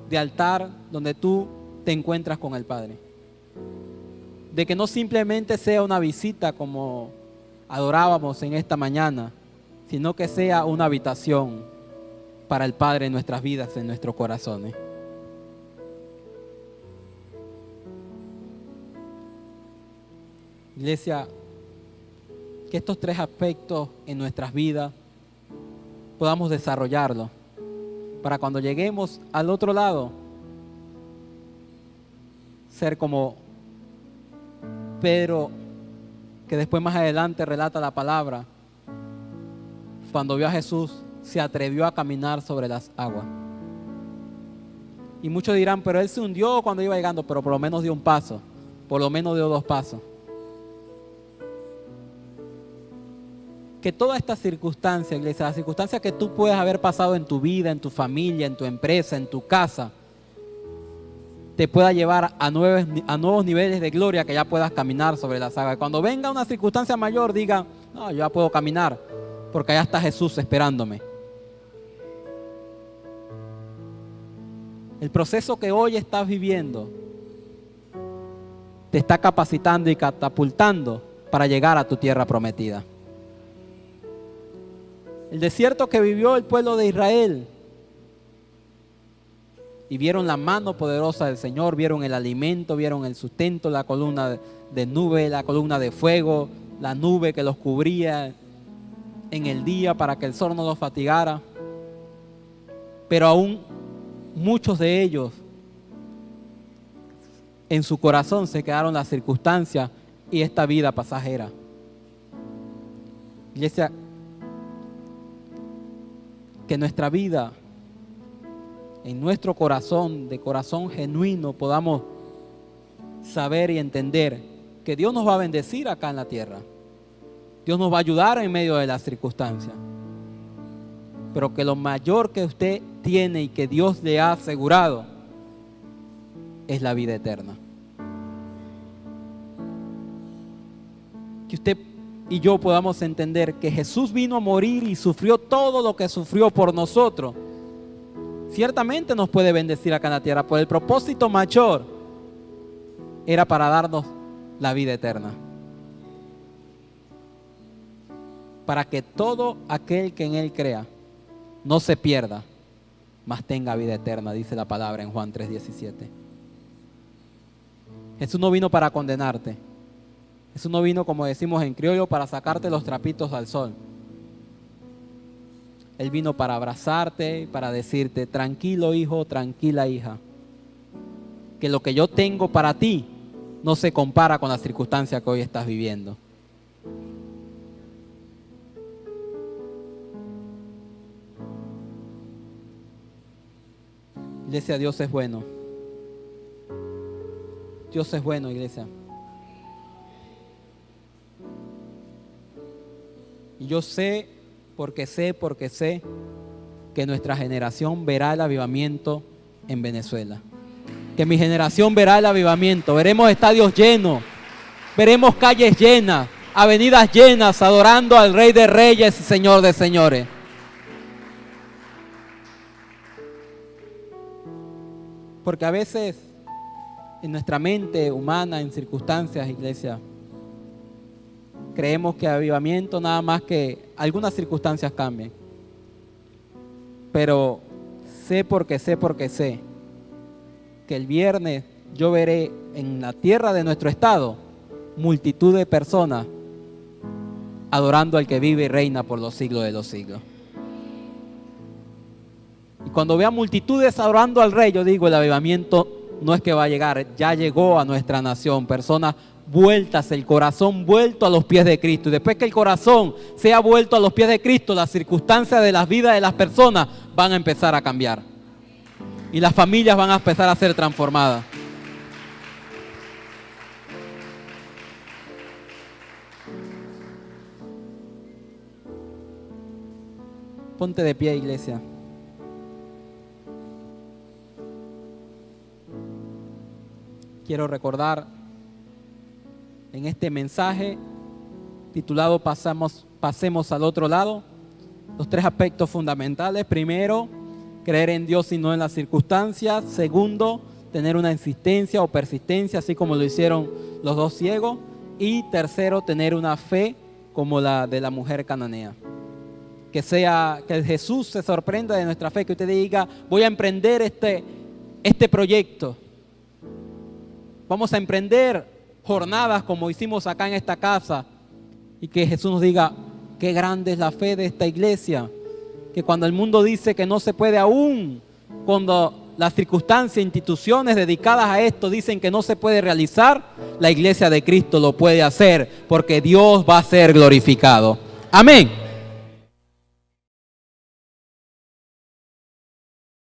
Speaker 1: de altar donde tú te encuentras con el Padre. De que no simplemente sea una visita como adorábamos en esta mañana, sino que sea una habitación para el Padre en nuestras vidas, en nuestros corazones. Iglesia, que estos 3 aspectos en nuestras vidas podamos desarrollarlos para cuando lleguemos al otro lado ser como Pedro, que después más adelante relata la palabra, cuando vio a Jesús se atrevió a caminar sobre las aguas. Y muchos dirán, pero él se hundió cuando iba llegando, pero por lo menos dio un paso, por lo menos dio 2 pasos. Que toda esta circunstancia, iglesia, las circunstancias que tú puedes haber pasado en tu vida, en tu familia, en tu empresa, en tu casa, te pueda llevar a nuevos niveles de gloria, que ya puedas caminar sobre las aguas. Cuando venga una circunstancia mayor, diga, no, yo ya puedo caminar, porque allá está Jesús esperándome. El proceso que hoy estás viviendo te está capacitando y catapultando para llegar a tu tierra prometida. El desierto que vivió el pueblo de Israel, y vieron la mano poderosa del Señor, vieron el alimento, vieron el sustento, la columna de nube, la columna de fuego, la nube que los cubría en el día para que el sol no los fatigara. Pero aún muchos de ellos, en su corazón se quedaron las circunstancias y esta vida pasajera. Iglesia, que nuestra vida, en nuestro corazón, de corazón genuino, podamos saber y entender que Dios nos va a bendecir acá en la tierra. Dios nos va a ayudar en medio de las circunstancias. Pero que lo mayor que usted tiene y que Dios le ha asegurado es la vida eterna. Que usted y yo podamos entender que Jesús vino a morir y sufrió todo lo que sufrió por nosotros. Ciertamente nos puede bendecir acá en la tierra, pero el propósito mayor era para darnos la vida eterna. Para que todo aquel que en Él crea no se pierda, mas tenga vida eterna, dice la palabra en Juan 3:17. Jesús no vino para condenarte. Jesús no vino, como decimos en criollo, para sacarte los trapitos al sol. Él vino para abrazarte, para decirte, tranquilo hijo, tranquila hija, que lo que yo tengo para ti no se compara con la circunstancia que hoy estás viviendo. Iglesia, Dios es bueno. Dios es bueno, iglesia. Y yo sé porque sé que nuestra generación verá el avivamiento en Venezuela. Que mi generación verá el avivamiento. Veremos estadios llenos, veremos calles llenas, avenidas llenas, adorando al Rey de Reyes y Señor de Señores. Porque a veces en nuestra mente humana, en circunstancias, iglesia, creemos que avivamiento nada más que algunas circunstancias cambien. Pero sé que el viernes yo veré en la tierra de nuestro estado multitud de personas adorando al que vive y reina por los siglos de los siglos. Y cuando vea multitudes adorando al Rey, yo digo, el avivamiento no es que va a llegar, ya llegó a nuestra nación. Personas vueltas, el corazón vuelto a los pies de Cristo. Y después que el corazón sea vuelto a los pies de Cristo, las circunstancias de las vidas de las personas van a empezar a cambiar. Y las familias van a empezar a ser transformadas. Ponte de pie, iglesia. Quiero recordar en este mensaje titulado Pasemos al otro lado, los 3 aspectos fundamentales. Primero, creer en Dios y no en las circunstancias. Segundo, tener una insistencia o persistencia, así como lo hicieron los 2 ciegos. Y tercero, tener una fe como la de la mujer cananea. que Jesús se sorprenda de nuestra fe, que usted diga, voy a emprender este proyecto. Vamos a emprender jornadas como hicimos acá en esta casa, y que Jesús nos diga, qué grande es la fe de esta iglesia, que cuando el mundo dice que no se puede aún, cuando las circunstancias, instituciones dedicadas a esto dicen que no se puede realizar, la iglesia de Cristo lo puede hacer, porque Dios va a ser glorificado. Amén.